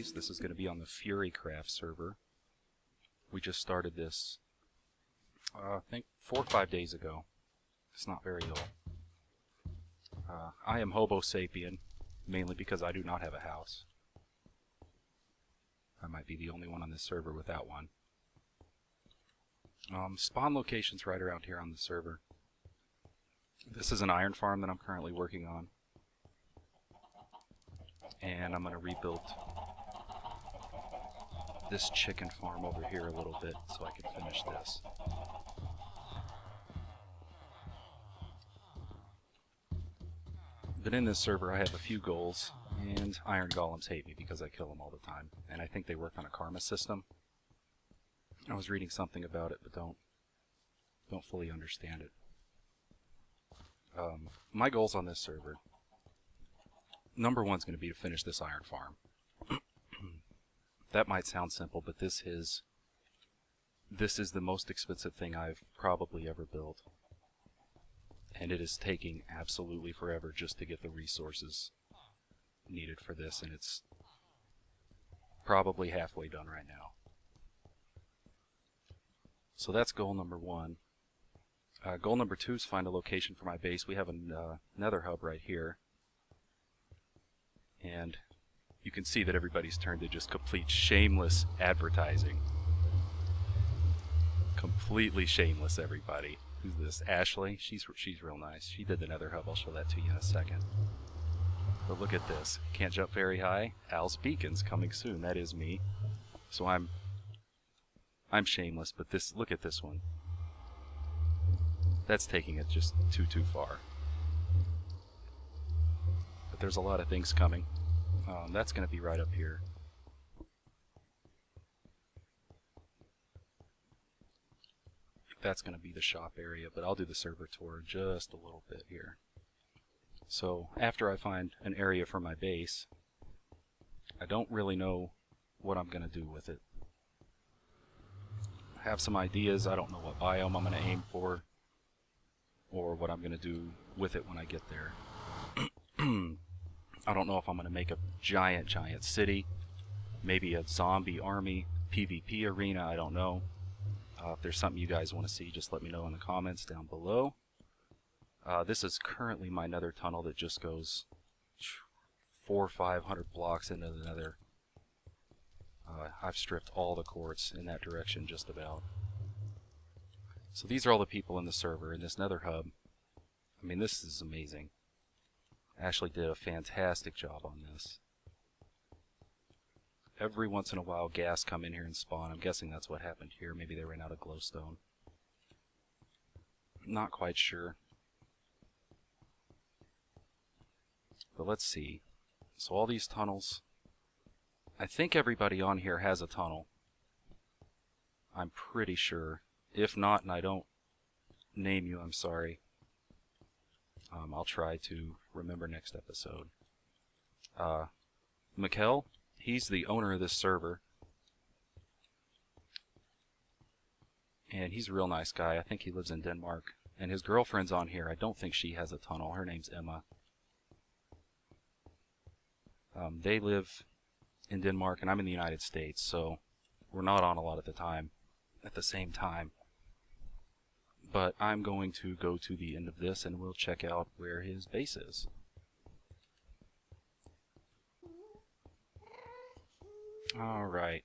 base. This is going to be on the FuryCraft server. We just started this, I think 4 or 5 days ago. It's not very old. I am Hobo Sapien, mainly because I do not have a house. I might be the only one on this server without one. Spawn location's right around here on the server. This is an iron farm that I'm currently working on. And I'm going to rebuild this chicken farm over here a little bit so I can finish this. But in this server I have a few goals, and iron golems hate me because I kill them all the time. And I think they work on a karma system. I was reading something about it, but don't fully understand it. My goals on this server, number one's going to be to finish this iron farm. That might sound simple, but this is the most expensive thing I've probably ever built. And it is taking absolutely forever just to get the resources needed for this, and it's probably halfway done right now. So that's goal number one. Goal number two is find a location for my base. We have a nether hub right here. And you can see that everybody's turned to just complete shameless advertising. Completely shameless, everybody. Who's this? Ashley? She's real nice. She did the nether hub. I'll show that to you in a second. But look at this. Can't jump very high. Al's Beacons coming soon. That is me. So I'm shameless, but look at this one. That's taking it just too far. But there's a lot of things coming. That's going to be right up here. That's going to be the shop area, but I'll do the server tour just a little bit here. So after I find an area for my base, I don't really know what I'm going to do with it. I have some ideas. I don't know what biome I'm going to aim for or what I'm going to do with it when I get there. I don't know if I'm going to make a giant city, maybe a zombie army, PvP arena, I don't know. If there's something you guys want to see, just let me know in the comments down below. This is currently my nether tunnel that just goes 400 or 500 blocks into the nether. I've stripped all the quartz in that direction just about. So these are all the people in the server in this nether hub. I mean, this is amazing. Ashley did a fantastic job on this. Every once in a while gas come in here and spawn. I'm guessing that's what happened here. Maybe they ran out of glowstone. Not quite sure. But let's see. So all these tunnels. I think everybody on here has a tunnel. I'm pretty sure. If not, and I don't name you, I'm sorry. I'll try to remember next episode. Mikkel, he's the owner of this server. And he's a real nice guy. I think he lives in Denmark. And his girlfriend's on here. I don't think she has a tunnel. Her name's Emma. They live in Denmark, and I'm in the United States, so we're not on a lot of the time at the same time. But I'm going to go to the end of this, and we'll check out where his base is. Alright.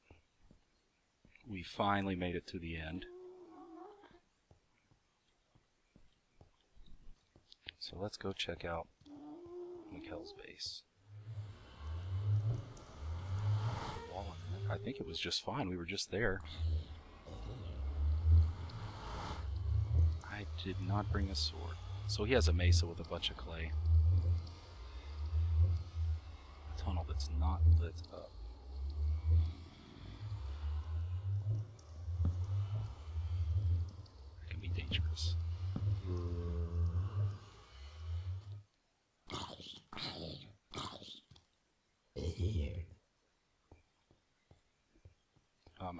We finally made it to the end. So let's go check out Mikkel's base. I think it was just fine. We were just there. I did not bring a sword. So he has a mesa with a bunch of clay. A tunnel that's not lit up. It can be dangerous.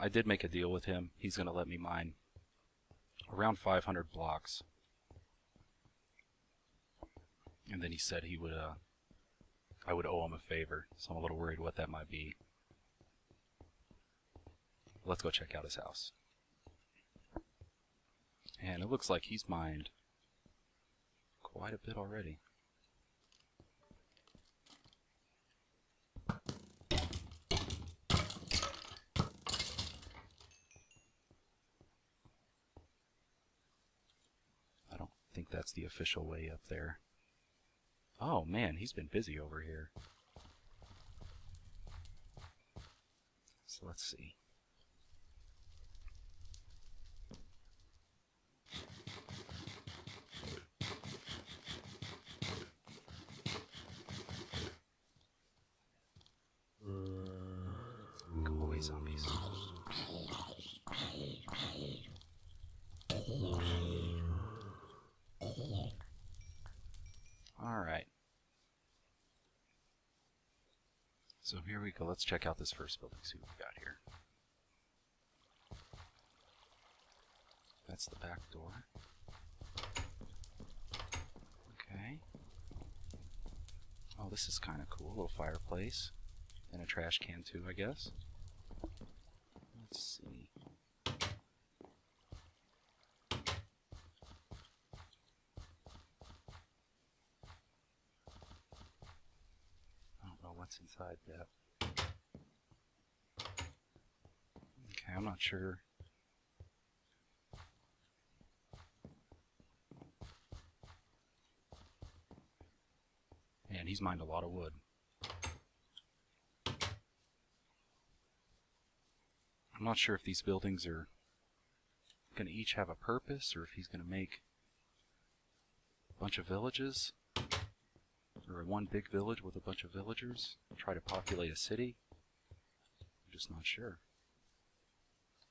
I did make a deal with him. He's going to let me mine around 500 blocks. And then he said he would, I would owe him a favor, so I'm a little worried what that might be. let's go check out his house. And it looks like he's mined quite a bit already. I don't think that's the official way up there. Oh man, he's been busy over here. So let's see. Go away, zombies. Alright. So here we go. Let's check out this first building, see what we got here. That's the back door. Okay. Oh, this is kind of cool. A little fireplace. And a trash can too, I guess. Let's see. I don't know what's inside that. Okay, I'm not sure. Man, he's mined a lot of wood. I'm not sure if these buildings are going to each have a purpose, or if he's going to make a bunch of villages, or one big village with a bunch of villagers, try to populate a city. I'm just not sure.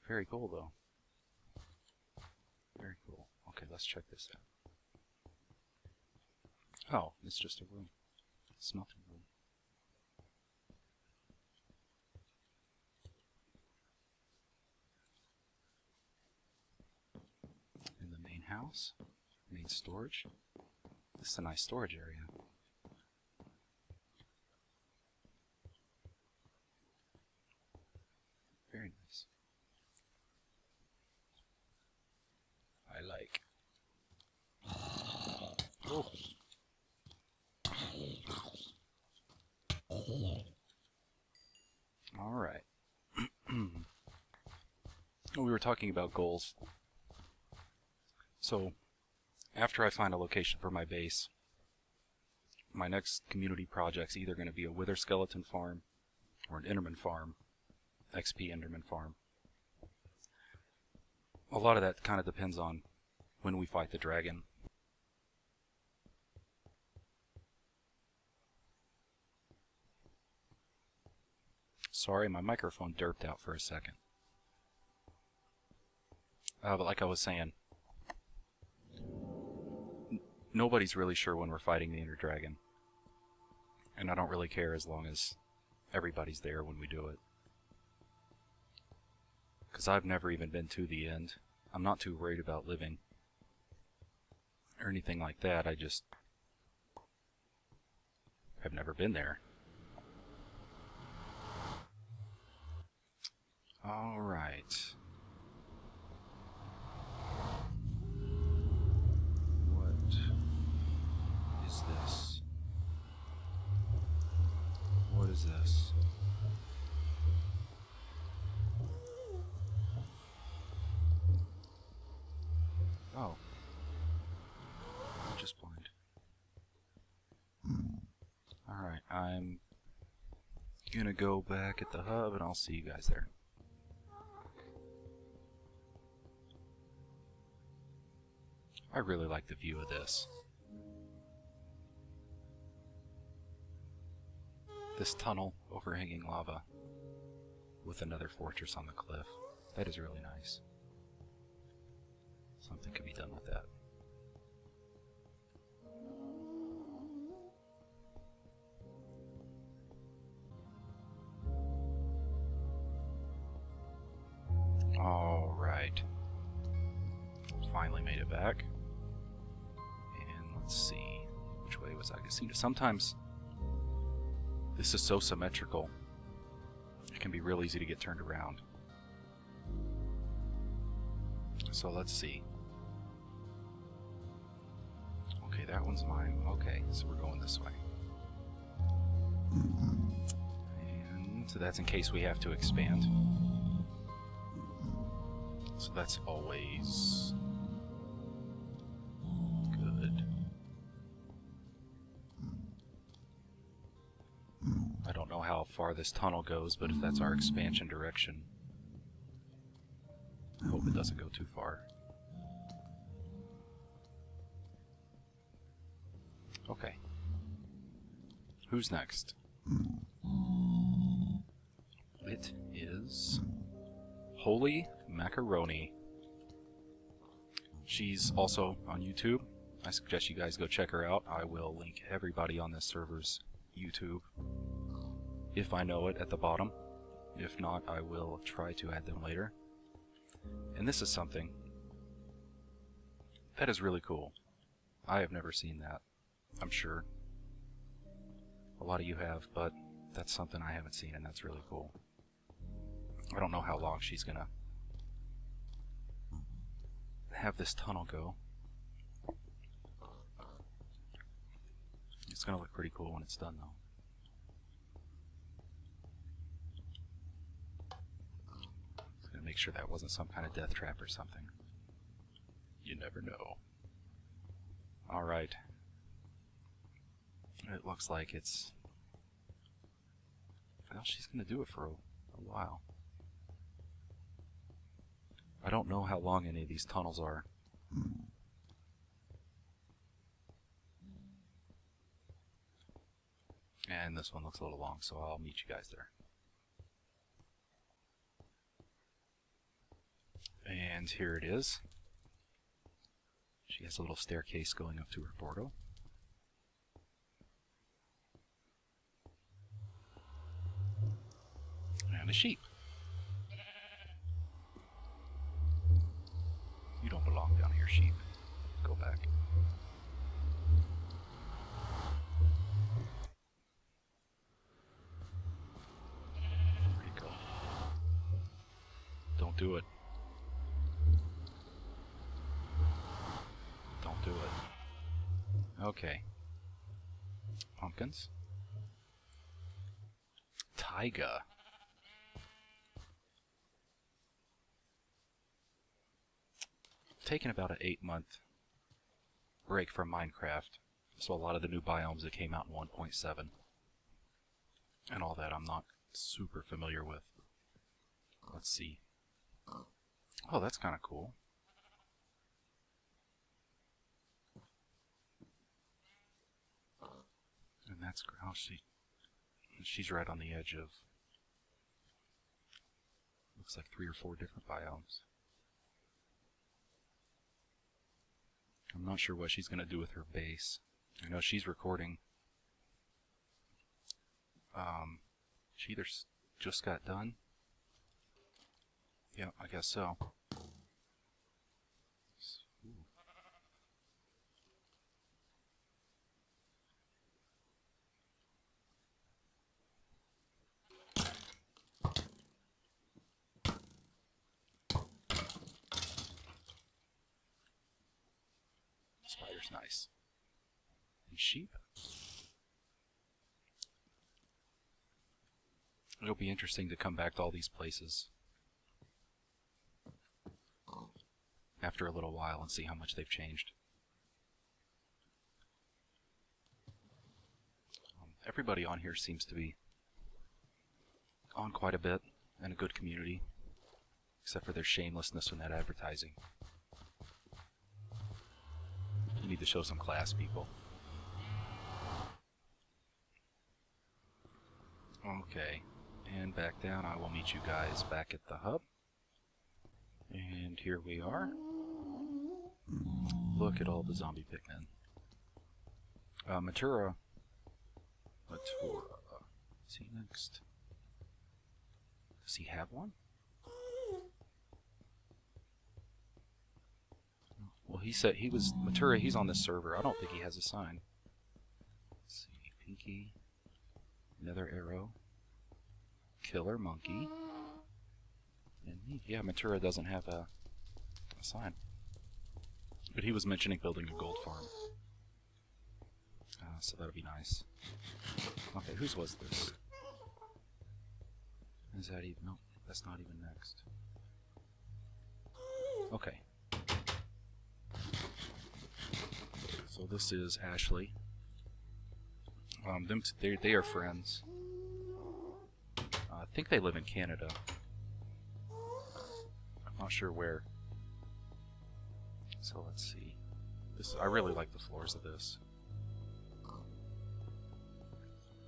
Very cool, though. Very cool. Okay, let's check this out. Oh, it's just a room. Smelting room. In the main house, main storage. This is a nice storage area. Very nice. I like. Oh. Alright. We were talking about goals. So, after I find a location for my base, my next community project's either going to be a wither skeleton farm or an enderman farm, XP enderman farm. A lot of that kind of depends on when we fight the dragon. Sorry, my microphone derped out for a second. But like I was saying, nobody's really sure when we're fighting the Ender Dragon. And I don't really care as long as everybody's there when we do it. Because I've never even been to the end. I'm not too worried about living or anything like that. I just have never been there. Alright. What is this? What is this? Oh. I'm just blind. Alright, I'm gonna go back at the hub and I'll see you guys there. I really like the view of this. This tunnel overhanging lava with another fortress on the cliff. That is really nice. Something could be done with that. Alright. Finally made it back. And let's see. Which way was I? Sometimes this is so symmetrical, it can be real easy to get turned around. So let's see. Okay, that one's mine. Okay, so we're going this way. And so that's in case we have to expand. So that's always good. I don't know how far this tunnel goes, but if that's our expansion direction, I hope it doesn't go too far. Okay. Who's next? It is HoellyMacaroni. She's also on YouTube. I suggest you guys go check her out. I will link everybody on this server's YouTube, if I know it, at the bottom. If not, I will try to add them later. And this is something that is really cool. I have never seen that. I'm sure a lot of you have, but that's something I haven't seen, and that's really cool. I don't know how long she's gonna have this tunnel go. It's gonna look pretty cool when it's done, though. Just gonna make sure that wasn't some kind of death trap or something. You never know. Alright. It looks like it's... well, she's gonna do it for a while. I don't know how long any of these tunnels are. And this one looks a little long, so I'll meet you guys there. And here it is. She has a little staircase going up to her portal. And a sheep. You don't belong down here, sheep. Go back. There you go. Don't do it. Don't do it. Okay. Pumpkins. Taiga. Taken about an 8-month break from Minecraft, so a lot of the new biomes that came out in 1.7 and all that I'm not super familiar with. Let's see. Oh, that's kind of cool. And that's how she's right on the edge of, looks like 3 or 4 different biomes. I'm not sure what she's going to do with her base. I know she's recording. She either just got done. Yeah, I guess so. Ooh. Spider's nice. And sheep. It'll be interesting to come back to all these places after a little while and see how much they've changed. Everybody on here seems to be on quite a bit and a good community, except for their shamelessness in that advertising. You need to show some class, people. Okay, and back down. I will meet you guys back at the hub. And here we are. Look at all the zombie pigmen. Matura. Is he next? Does he have one? Well, he said he was Matura. He's on this server. I don't think he has a sign. Let's see, Pinky, Nether Arrow, Killer Monkey, and me. Yeah, Matura doesn't have a sign. But he was mentioning building a gold farm. So that'll be nice. Okay, whose was this? Is that even... Nope, that's not even next. Okay. So this is Ashley. They are friends. I think they live in Canada. I'm not sure where. So let's see. I really like the floors of this.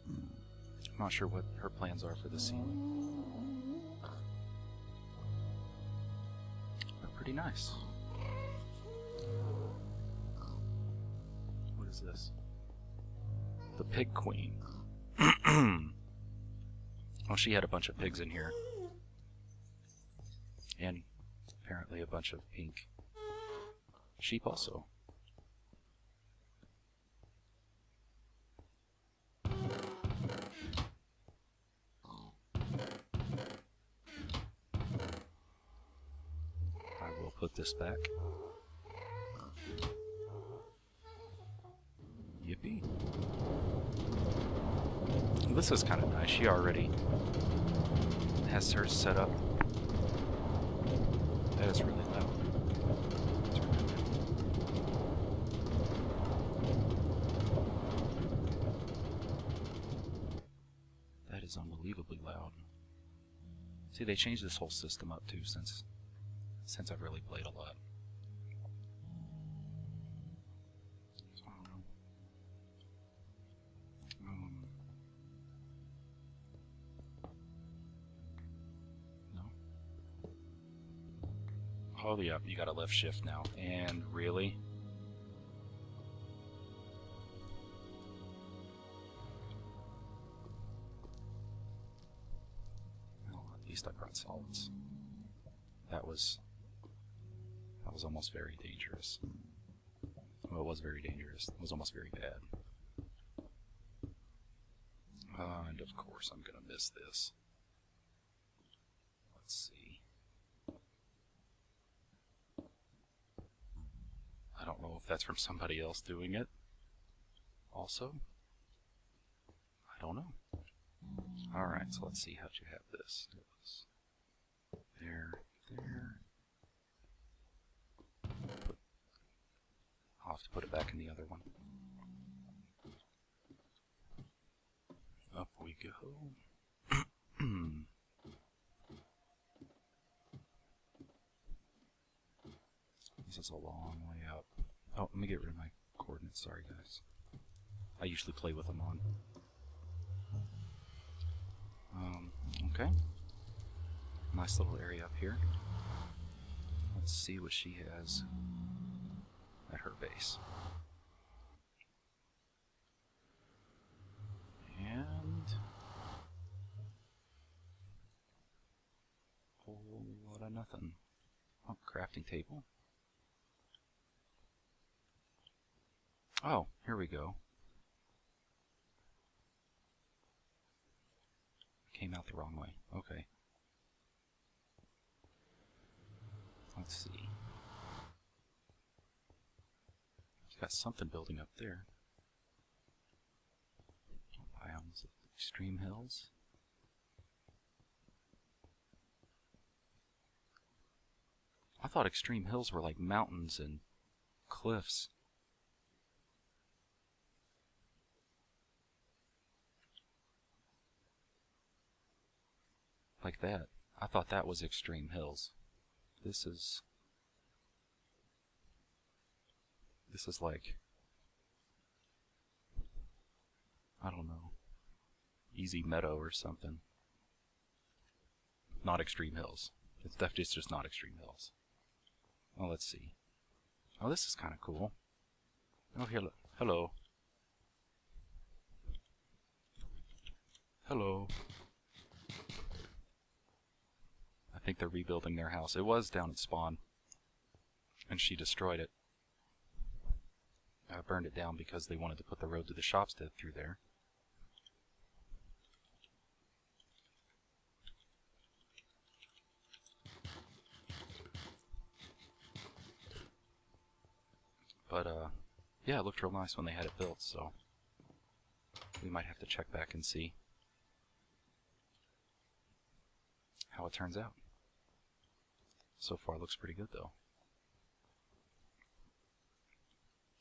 I'm not sure what her plans are for the ceiling. They're pretty nice. What is this? The Pig Queen. Well, she had a bunch of pigs in here. And apparently a bunch of pink sheep also. I will put this back. Yippee. This is kind of nice. She already has hers set up. That is really loud. That is unbelievably loud. See, they changed this whole system up too since I've really played a lot. So, I don't know. Oh, yeah, you got a left shift now. And really? Well, at least I brought solids. That was almost very dangerous. Well, it was very dangerous. It was almost very bad. And of course, I'm gonna miss this. Let's see. I don't know if that's from somebody else doing it. Also, I don't know. Alright, so let's see how'd you have this. It was there. I'll have to put it back in the other one. Up we go. This is a long way up. Oh, let me get rid of my coordinates. Sorry, guys. I usually play with them on. Okay. Nice little area up here. Let's see what she has at her base. And a whole lot of nothing. Oh, crafting table. Oh, here we go. Came out the wrong way. Okay. Let's see. It's got something building up there. Biomes of extreme hills. I thought extreme hills were like mountains and cliffs. Like that. I thought that was extreme hills. This is like, I don't know, easy meadow or something. Not extreme hills. It's definitely just not extreme hills. Well, let's see. Oh, this is kind of cool. Oh, hello. Hello. Hello. I think they're rebuilding their house. It was down at spawn, and she destroyed it. Burned it down because they wanted to put the road to the shops through there. But yeah, it looked real nice when they had it built, so we might have to check back and see how it turns out. So far it looks pretty good though.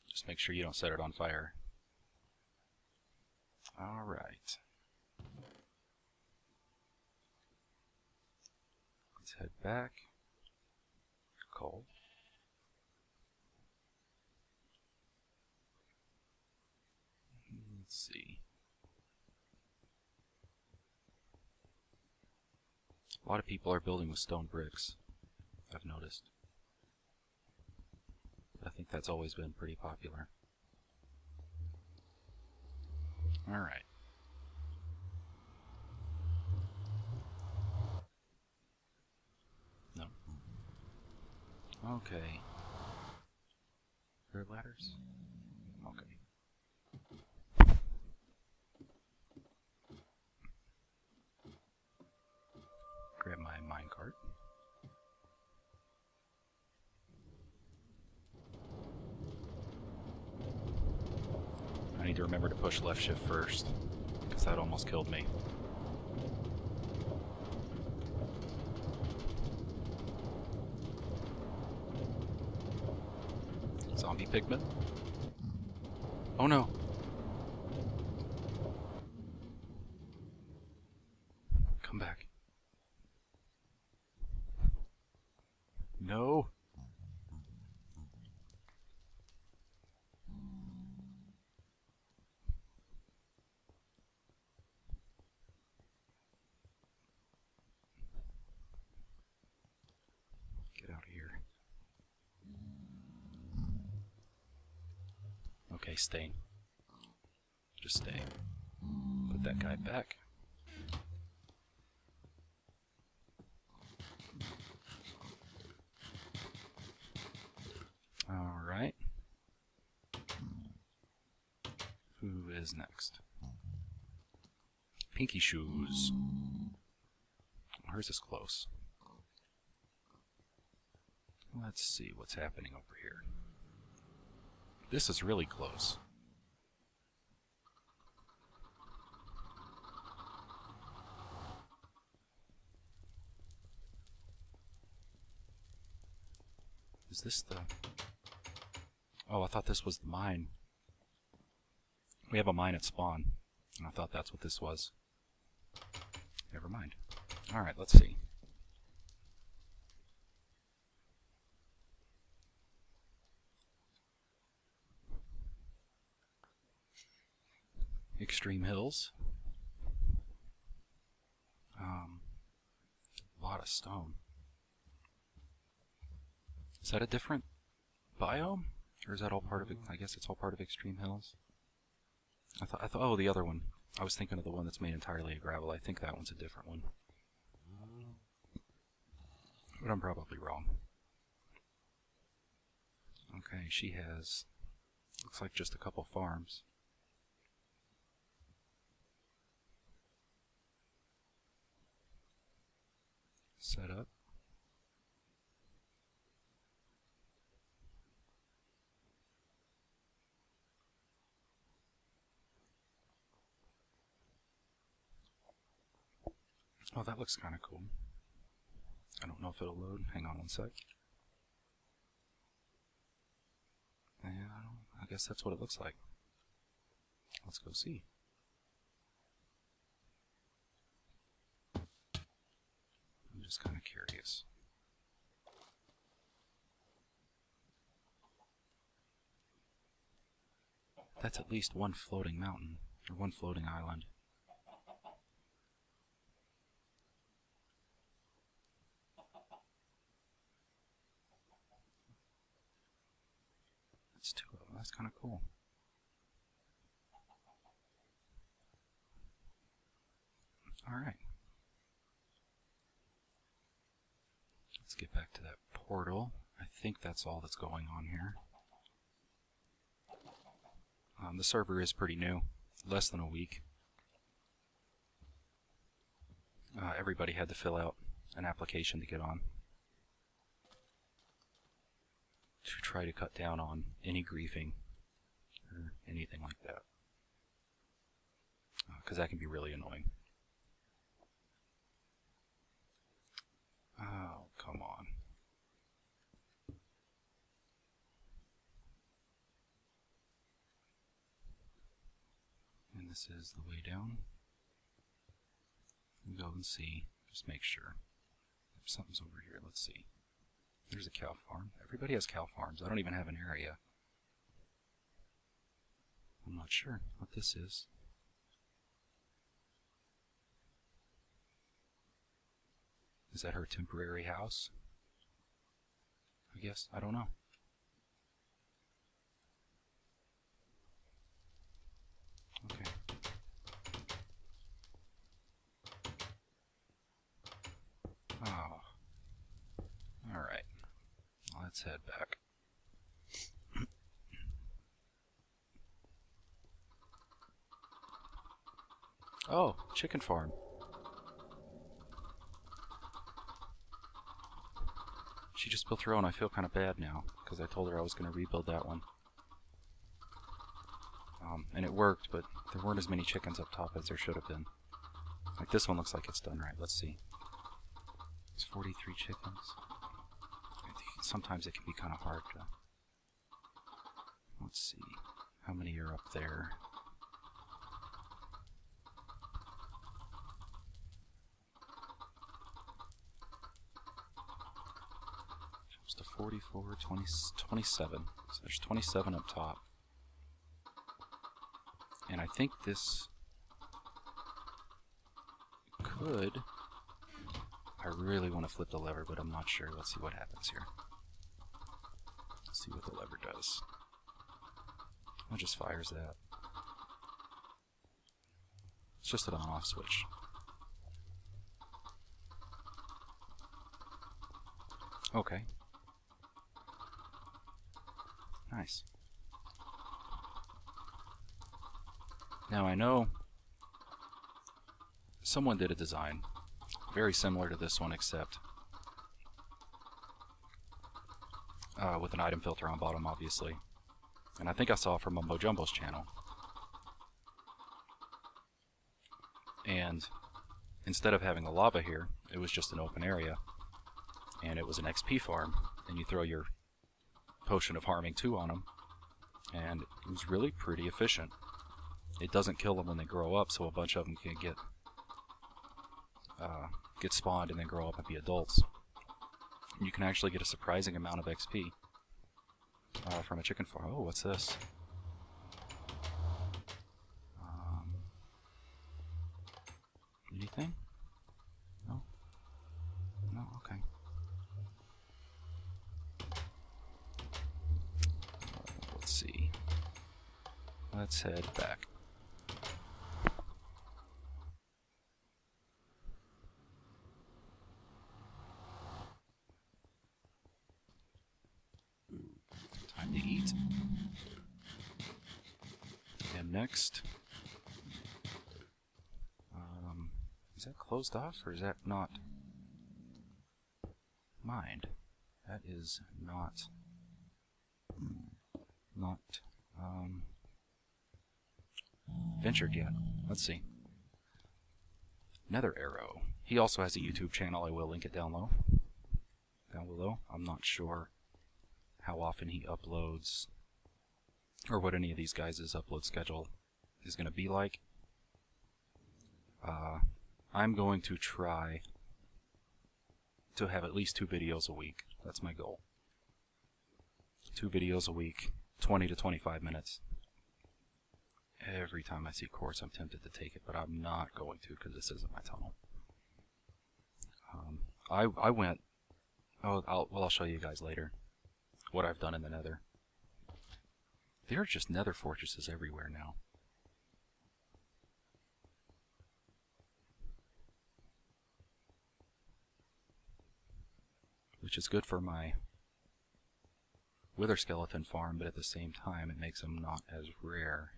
Just make sure you don't set it on fire. Alright. Let's head back. Coal. Let's see. A lot of people are building with stone bricks, I've noticed. I think that's always been pretty popular. Alright. No. Okay. There are ladders? Okay. Grab my minecart. I need to remember to push left shift first, because that almost killed me. Zombie pigment? Oh no! Come back. No! Get out of here. Okay, stay. Just stay. Put that guy back. Alright. Who is next? Pinky Shoes. Hers is close. Let's see what's happening over here. This is really close. Is this the... Oh, I thought this was the mine. We have a mine at spawn, and I thought that's what this was. Never mind. Alright, let's see. Extreme hills. A lot of stone. Is that a different biome? Or is that all part of it? I guess it's all part of Extreme Hills. I thought, oh, the other one. I was thinking of the one that's made entirely of gravel. I think that one's a different one. But I'm probably wrong. Okay, she has, looks like just a couple farms. Set up. Oh, that looks kind of cool. I don't know if it'll load. Hang on one sec. Yeah, I guess that's what it looks like. Let's go see. I'm just kind of curious. That's at least one floating mountain, or one floating island. That's two of them. That's kind of cool. Alright. Let's get back to that portal. I think that's all that's going on here. The server is pretty new. Less than a week. Everybody had to fill out an application to get on. to try to cut down on any griefing or anything like that, because that can be really annoying. Oh, come on. And this is the way down. Go and see. Just make sure. If something's over here, let's see. There's a cow farm. Everybody has cow farms. I don't even have an area. I'm not sure what this is. Is that her temporary house? I guess. I don't know. Okay. Oh. Alright. Let's head back. Oh, chicken farm. She just built her own. I feel kind of bad now, because I told her I was going to rebuild that one. And it worked, but there weren't as many chickens up top as there should have been. Like this one looks like it's done right. Let's see. It's 43 chickens. Sometimes it can be kind of hard to... Let's see. How many are up there? Close to 44, 27. So there's 27 up top. And I think this could... I really want to flip the lever, but I'm not sure. Let's see what happens here. Let's see what the lever does. It just fires that. It's just an on-off switch. Okay. Nice. Now I know someone did a design very similar to this one, except with an item filter on bottom, obviously. And I think I saw it from Mumbo Jumbo's channel. And instead of having a lava here, it was just an open area. And it was an XP farm. And you throw your potion of harming 2 on them. And it was really pretty efficient. It doesn't kill them when they grow up, so a bunch of them can get spawned and then grow up and be adults. And you can actually get a surprising amount of XP from a chicken farm. Oh, what's this? Anything? No? No? Okay. Let's see. Let's head back. Time to eat. And next, is that closed off or is that not mined? That is not ventured yet. Let's see. Nether Arrow. He also has a YouTube channel. I will link it down below. I'm not sure how often he uploads or what any of these guys' upload schedule is going to be like. I'm going to try to have at least 2 videos a week. That's my goal. 2 videos a week, 20 to 25 minutes. Every time I see quartz, I'm tempted to take it, but I'm not going to because this isn't my tunnel. I went... Oh, I'll show you guys later what I've done in the Nether. There are just Nether fortresses everywhere now. Which is good for my wither skeleton farm, but at the same time it makes them not as rare.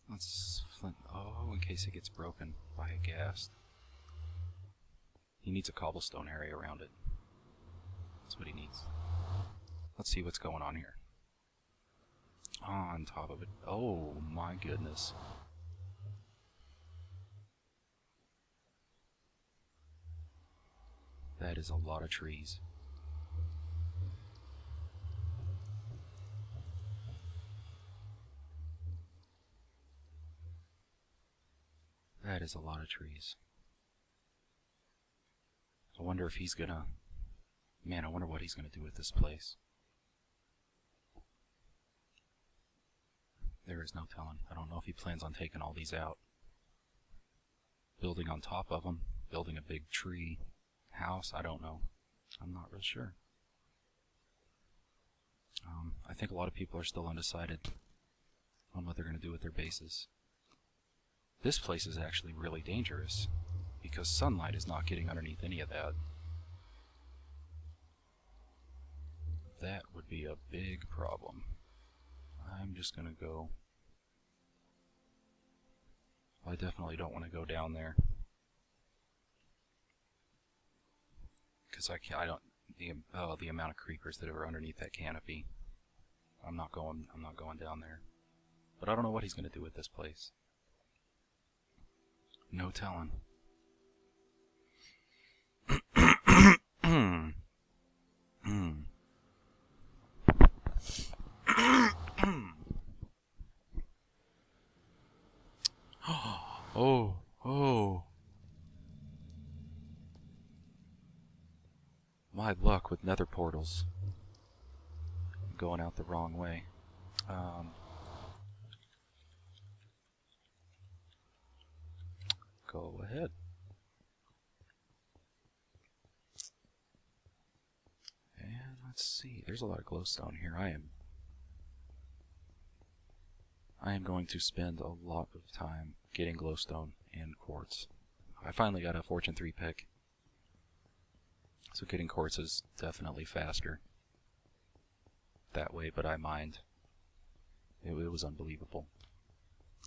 Let's flint. Oh, in case it gets broken by a ghast. He needs a cobblestone area around it. That's what he needs. Let's see what's going on here. On top of it. Oh my goodness. That is a lot of trees. That is a lot of trees. I wonder if he's gonna... Man, I wonder what he's gonna do with this place. There is no telling. I don't know if he plans on taking all these out. Building on top of them. Building a big tree house. I don't know. I'm not real sure. I think a lot of people are still undecided on what they're going to do with their bases. This place is actually really dangerous because sunlight is not getting underneath any of that. That would be a big problem. I'm just going to go... Well, I definitely don't want to go down there. Because I don't... The amount of creepers that are underneath that canopy. I'm not going down there. But I don't know what he's going to do with this place. No telling. Oh. My luck with nether portals. I'm going out the wrong way. Go ahead. And let's see. There's a lot of glowstone here. I am going to spend a lot of time getting glowstone and quartz. I finally got a Fortune 3 pick. So getting quartz is definitely faster that way, but I mind. It was unbelievable.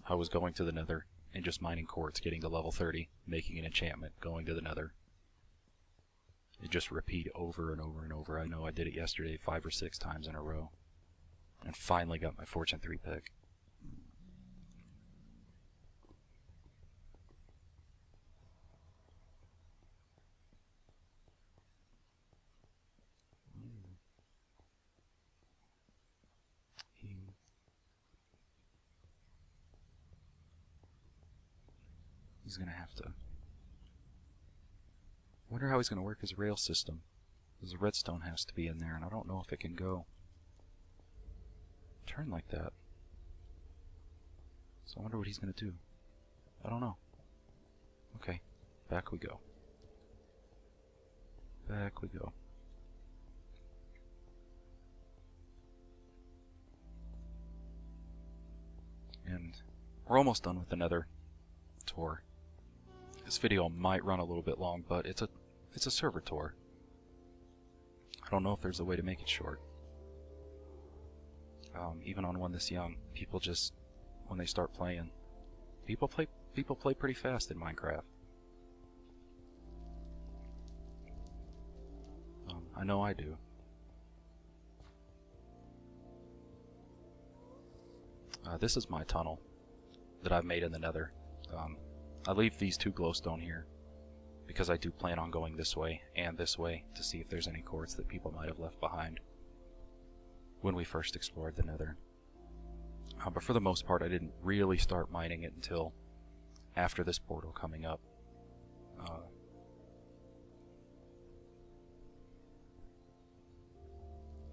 I was going to the nether and just mining quartz, getting to level 30, making an enchantment, going to the nether. It just repeat over and over and over. I know I did it yesterday 5 or 6 times in a row. And finally got my Fortune 3 pick. He's gonna have to... wonder how he's gonna work his rail system. Because the redstone has to be in there, and I don't know if it can go turn like that. So I wonder what he's gonna do. I don't know. Okay, back we go. Back we go. And we're almost done with the nether tour. This video might run a little bit long, but it's a server tour. I don't know if there's a way to make it short. Even on one this young, people just, when they start playing, people play pretty fast in Minecraft. I know I do. This is my tunnel that I've made in the nether. I leave these 2 glowstone here because I do plan on going this way and this way to see if there's any quartz that people might have left behind when we first explored the nether. But for the most part, I didn't really start mining it until after this portal coming up.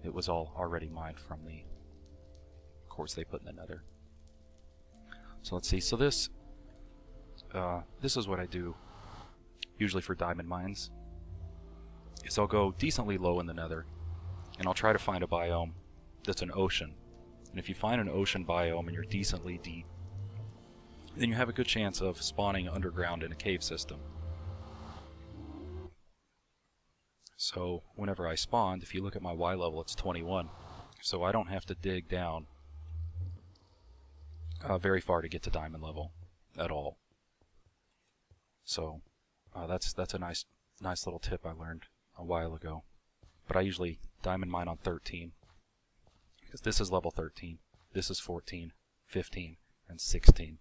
It was all already mined from the quartz they put in the nether. So let's see. So this is what I do usually for diamond mines. Is I'll go decently low in the nether, and I'll try to find a biome that's an ocean. And if you find an ocean biome and you're decently deep, then you have a good chance of spawning underground in a cave system. So whenever I spawned, if you look at my Y level, it's 21. So I don't have to dig down very far to get to diamond level at all. So that's a nice nice little tip I learned a while ago. But I usually diamond mine on 13. Because this is level 13, this is 14, 15, and 16.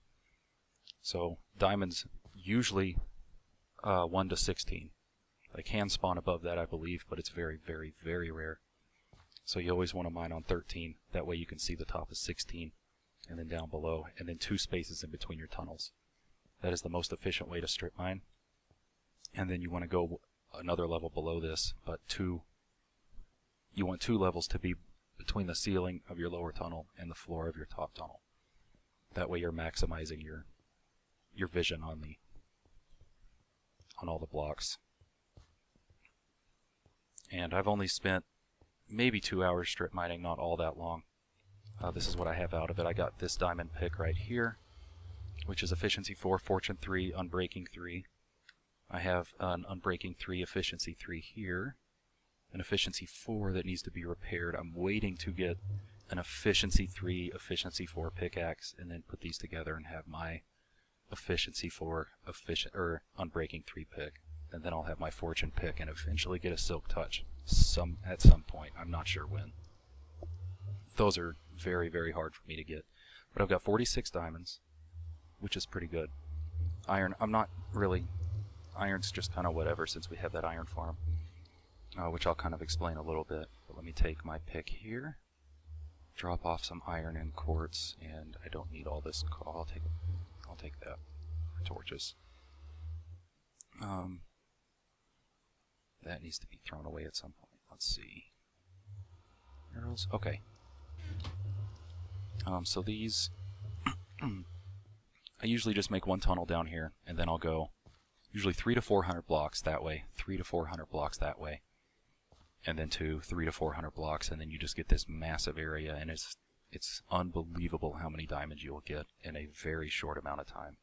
So diamonds usually 1 to 16. They can spawn above that, I believe, but it's very, very, very rare. So you always want to mine on 13. That way you can see the top of 16, and then down below, and then 2 spaces in between your tunnels. That is the most efficient way to strip mine. And then you want to go another level below this, but you want 2 levels to be between the ceiling of your lower tunnel and the floor of your top tunnel. That way you're maximizing your vision on all the blocks. And I've only spent maybe 2 hours strip mining, not all that long. This is what I have out of it. I got this diamond pick right here, which is efficiency 4, fortune 3, unbreaking 3. I have an unbreaking 3, efficiency 3 here, an efficiency 4 that needs to be repaired. I'm waiting to get an efficiency 3, efficiency 4 pickaxe, and then put these together and have my efficiency 4, unbreaking 3 pick. And then I'll have my fortune pick and eventually get a silk touch at some point. I'm not sure when. Those are very, very hard for me to get. But I've got 46 diamonds, which is pretty good. Iron, I'm not really... Iron's just kind of whatever since we have that iron farm, which I'll kind of explain a little bit. But let me take my pick here, drop off some iron and quartz, and I don't need all this. I'll take that for torches. That needs to be thrown away at some point. Let's see. Arrows? Okay. So these... I usually just make one tunnel down here, and then I'll go usually 300 to 400 blocks that way, 300 to 400 blocks that way, and then 300 to 400 blocks, and then you just get this massive area, and it's unbelievable how many diamonds you will get in a very short amount of time.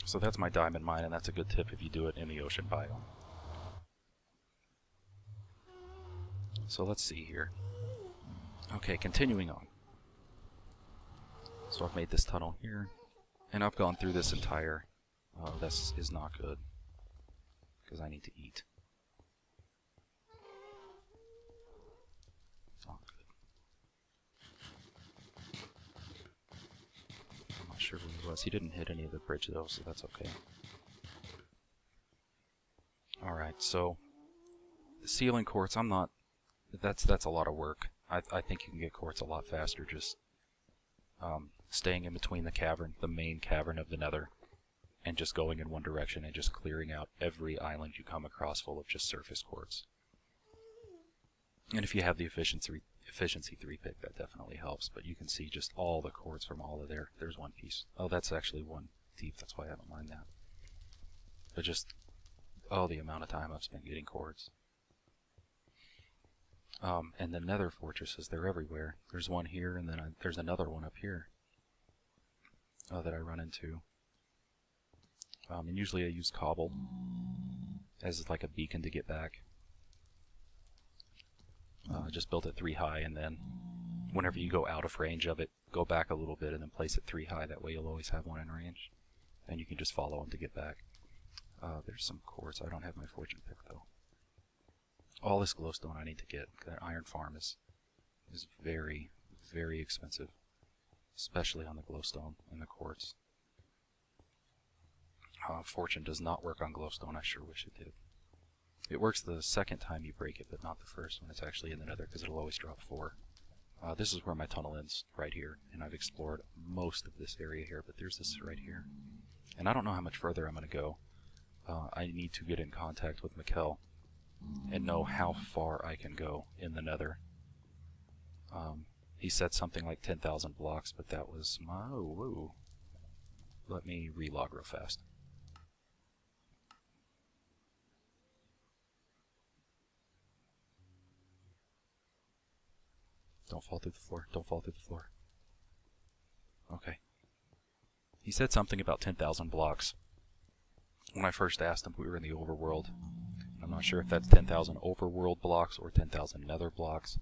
So that's my diamond mine, and that's a good tip if you do it in the ocean biome. So let's see here. Okay, continuing on. So I've made this tunnel here, and I've gone through this entire... this is not good, because I need to eat. Not good. I'm not sure where he was. He didn't hit any of the bridge though, so that's okay. Alright, so ceiling quartz, I'm not... That's a lot of work. I think you can get quartz a lot faster just staying in between the cavern, the main cavern of the Nether, and just going in one direction and just clearing out every island you come across full of just surface quartz. And if you have the efficiency 3 pick, that definitely helps, but you can see just all the quartz from all of there. There's one piece. Oh, that's actually one deep, that's why I haven't mined that. But just, oh, the amount of time I've spent getting quartz. And the Nether fortresses, they're everywhere. There's one here, and then there's another one up here that I run into. And usually I use cobble as like a beacon to get back. Just build it 3 high, and then whenever you go out of range of it, go back a little bit and then place it 3 high. That way you'll always have one in range. And you can just follow them to get back. There's some quartz. I don't have my fortune pick though. All this glowstone I need to get. That iron farm is very, very expensive. Especially on the glowstone and the quartz. Fortune does not work on glowstone. I sure wish it did. It works the second time you break it, but not the first when it's actually in the Nether, because it'll always drop 4. This is where my tunnel ends, right here, and I've explored most of this area here, but there's this right here. And I don't know how much further I'm going to go. I need to get in contact with Mikkel and know how far I can go in the Nether. He said something like 10,000 blocks, but that was my... Whoa. Let me relog real fast. Don't fall through the floor. Don't fall through the floor. Okay. He said something about 10,000 blocks. When I first asked him, we were in the overworld. I'm not sure if that's 10,000 overworld blocks or 10,000 Nether blocks.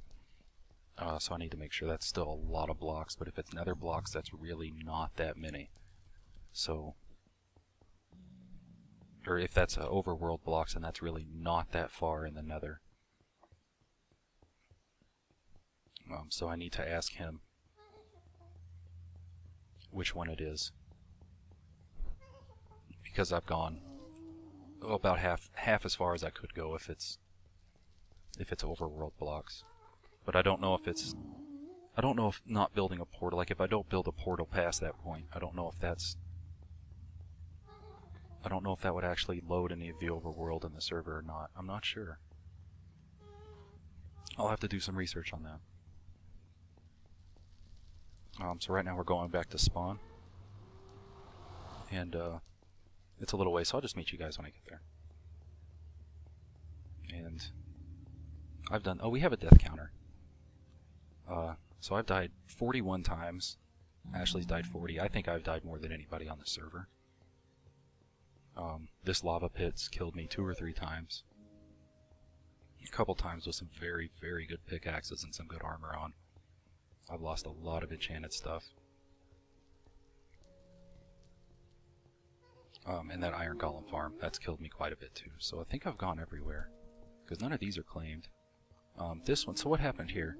So I need to make sure that's still a lot of blocks, but if it's Nether blocks, that's really not that many. So or if that's overworld blocks, then that's really not that far in the Nether. So I need to ask him which one it is, because I've gone about half as far as I could go if it's overworld blocks. But I don't know if it's, I don't know if not building a portal, like if I don't build a portal past that point, I don't know if that's, I don't know if that would actually load any of the overworld in the server or not. I'm not sure. I'll have to do some research on that. So right now we're going back to spawn, and it's a little way, so I'll just meet you guys when I get there. And I've done, oh, we have a death counter. So I've died 41 times. Ashley's died 40. I think I've died more than anybody on the server. This lava pit's killed me 2 or 3 times. A couple times with some very, very good pickaxes and some good armor on. I've lost a lot of enchanted stuff. And that iron golem farm, that's killed me quite a bit too. So I think I've gone everywhere, because none of these are claimed. This one, so what happened here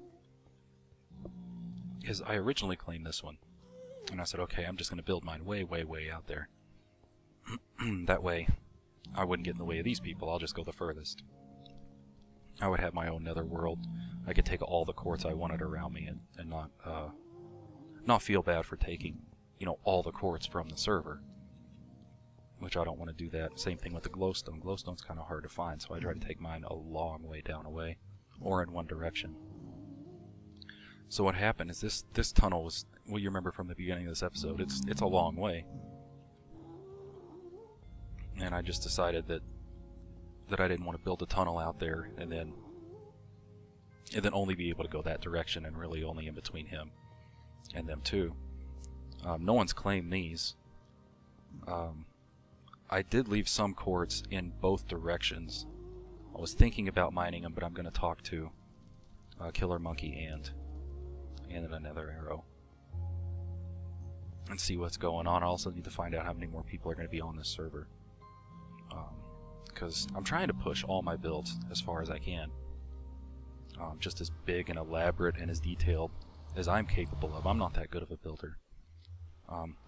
is I originally claimed this one. And I said, okay, I'm just going to build mine way, way, way out there. That way, I wouldn't get in the way of these people. I'll just go the furthest. I would have my own nether world. I could take all the quartz I wanted around me and not feel bad for taking, you know, all the quartz from the server. Which I don't want to do that. Same thing with the glowstone. Glowstone's kind of hard to find, so I try to take mine a long way down away, or in one direction. So what happened is this tunnel was, well, you remember from the beginning of this episode, it's a long way. And I just decided that I didn't want to build a tunnel out there and then only be able to go that direction, and really only in between him and them too. No one's claimed these. I did leave some quartz in both directions. I was thinking about mining them, but I'm going to talk to Killer Monkey and a Nether Arrow and see what's going on. I also need to find out how many more people are going to be on this server, because I'm trying to push all my builds as far as I can, just as big and elaborate and as detailed as I'm capable of. I'm not that good of a builder,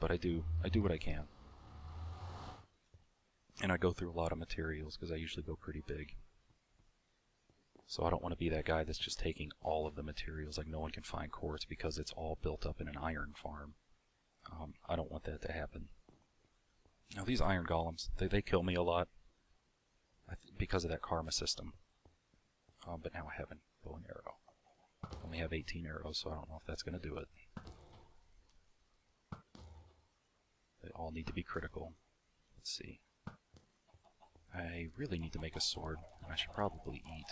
but I do what I can. And I go through a lot of materials because I usually go pretty big. So I don't want to be that guy that's just taking all of the materials, like no one can find quartz because it's all built up in an iron farm. I don't want that to happen. Now these iron golems, they kill me a lot because of that karma system. But now I have a bow and arrow. I only have 18 arrows, so I don't know if that's going to do it. They all need to be critical. Let's see. I really need to make a sword, and I should probably eat.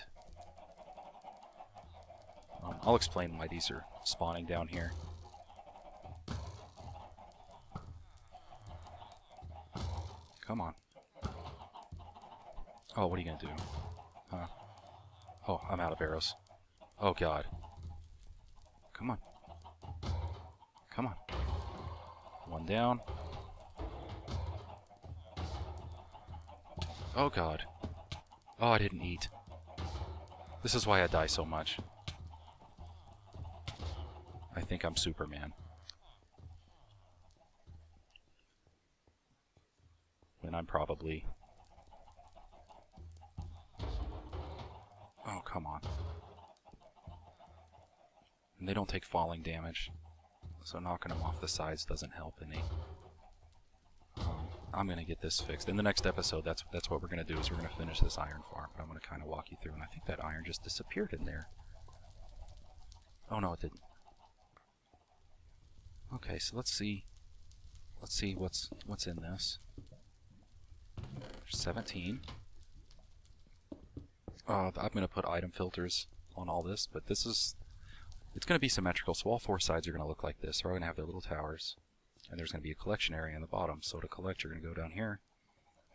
I'll explain why these are spawning down here. Come on. Oh, what are you gonna do? Huh? Oh, I'm out of arrows. Oh god. Come on. Come on. One down. Oh god. Oh, I didn't eat. This is why I die so much. I think I'm Superman. When I'm probably... Oh, come on. And they don't take falling damage, so knocking them off the sides doesn't help any. I'm going to get this fixed. In the next episode, that's what we're going to do, is we're going to finish this iron farm. But I'm going to kind of walk you through, and I think that iron just disappeared in there. Oh no, it didn't. Okay, so let's see what's in this. 17. I'm going to put item filters on all this, but it's going to be symmetrical, so all 4 sides are going to look like this. They're all going to have their little towers. And there's going to be a collection area in the bottom. So to collect, you're going to go down here,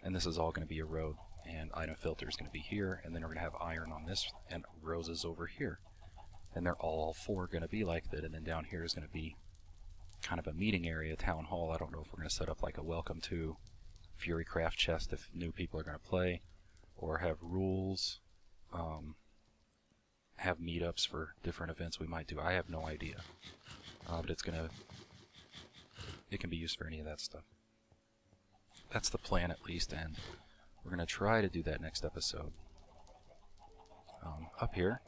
and this is all going to be a road. And item filter is going to be here, and then we're going to have iron on this, and roses over here. And they're all 4 going to be like that. And then down here is going to be kind of a meeting area, town hall. I don't know if we're going to set up like a welcome to FuryCraft chest if new people are going to play, or have rules, have meetups for different events we might do. I have no idea, but it can be used for any of that stuff. That's the plan at least, and we're going to try to do that next episode. Up here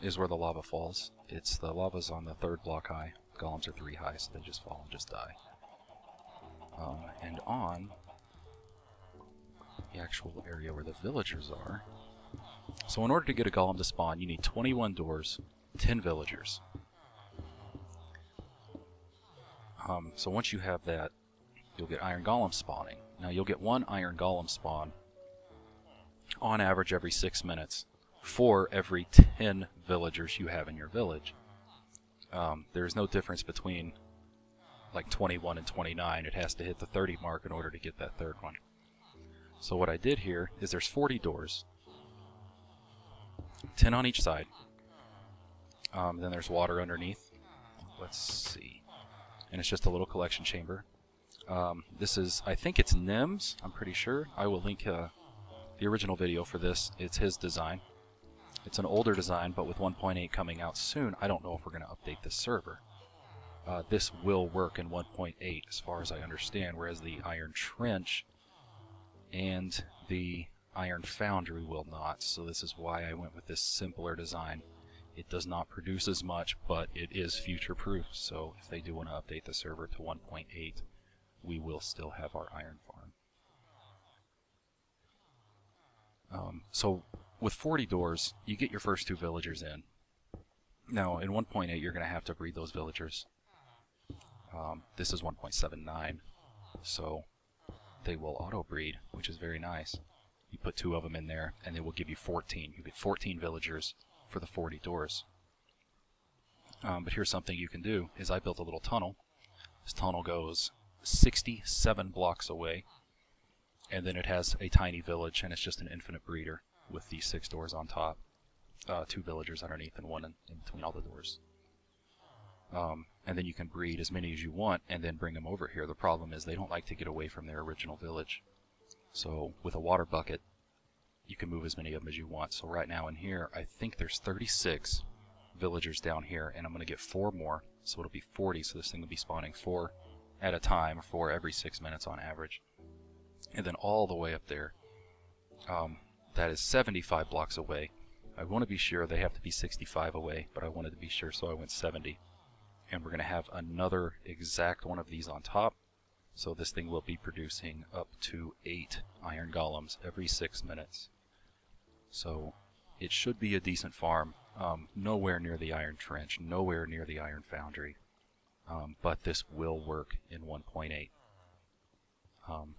is where the lava falls. The lava's on the 3rd block high. Golems are 3 high, so they just fall and just die. And on the actual area where the villagers are. So in order to get a golem to spawn, you need 21 doors, 10 villagers. So once you have that, you'll get iron golem spawning. Now you'll get 1 iron golem spawn on average every 6 minutes for every 10 villagers you have in your village. There's no difference between like 21 and 29. It has to hit the 30 mark in order to get that 3rd one. So what I did here is there's 40 doors, 10 on each side. Then there's water underneath. Let's see. And it's just a little collection chamber. This is, I think it's Nim's, I'm pretty sure. I will link the original video for this. It's his design. It's an older design, but with 1.8 coming out soon, I don't know if we're going to update this server. This will work in 1.8 as far as I understand, whereas the Iron Trench and the Iron Foundry will not. So this is why I went with this simpler design. It does not produce as much, but it is future-proof. So if they do want to update the server to 1.8, we will still have our iron farm. So with 40 doors, you get your first 2 villagers in. Now in 1.8, you're going to have to breed those villagers. This is 1.79, so they will auto-breed, which is very nice. You put 2 of them in there, and they will give you 14. You get 14 villagers for the 40 doors. But here's something you can do, is I built a little tunnel. This tunnel goes 67 blocks away, and then it has a tiny village, and it's just an infinite breeder with these 6 doors on top. 2 villagers underneath and 1 in between all the doors. And then you can breed as many as you want and then bring them over here. The problem is they don't like to get away from their original village. So with a water bucket, you can move as many of them as you want. So right now in here, I think there's 36 villagers down here, and I'm going to get 4 more, so it'll be 40. So this thing will be spawning 4 at a time, or 4 every 6 minutes on average. And then all the way up there, that is 75 blocks away. I want to be sure they have to be 65 away, but I wanted to be sure, so I went 70. And we're going to have another exact one of these on top. So this thing will be producing up to 8 iron golems every 6 minutes. So it should be a decent farm. Nowhere near the Iron Trench, nowhere near the Iron Foundry. But this will work in 1.8.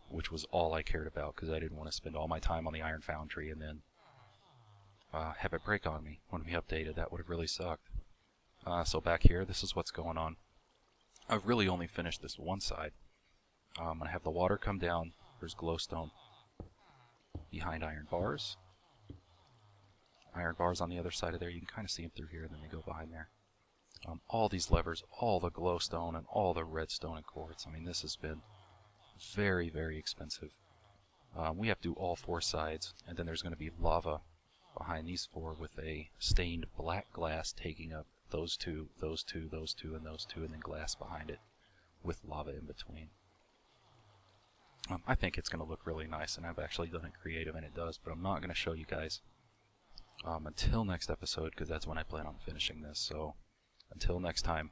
Which was all I cared about, because I didn't want to spend all my time on the Iron Foundry and then have it break on me when we updated. That would have really sucked. So back here, this is what's going on. I've really only finished this one side. I'm going to have the water come down. There's glowstone behind iron bars. Iron bars on the other side of there. You can kind of see them through here, and then they go behind there. All these levers, all the glowstone, and all the redstone and quartz. I mean, this has been very, very expensive. We have to do all 4 sides, and then there's going to be lava behind these 4 with a stained black glass taking up those 2, those 2, those 2, and those 2, and then glass behind it with lava in between. I think it's going to look really nice, and I've actually done it creative, and it does, but I'm not going to show you guys until next episode, because that's when I plan on finishing this. So until next time,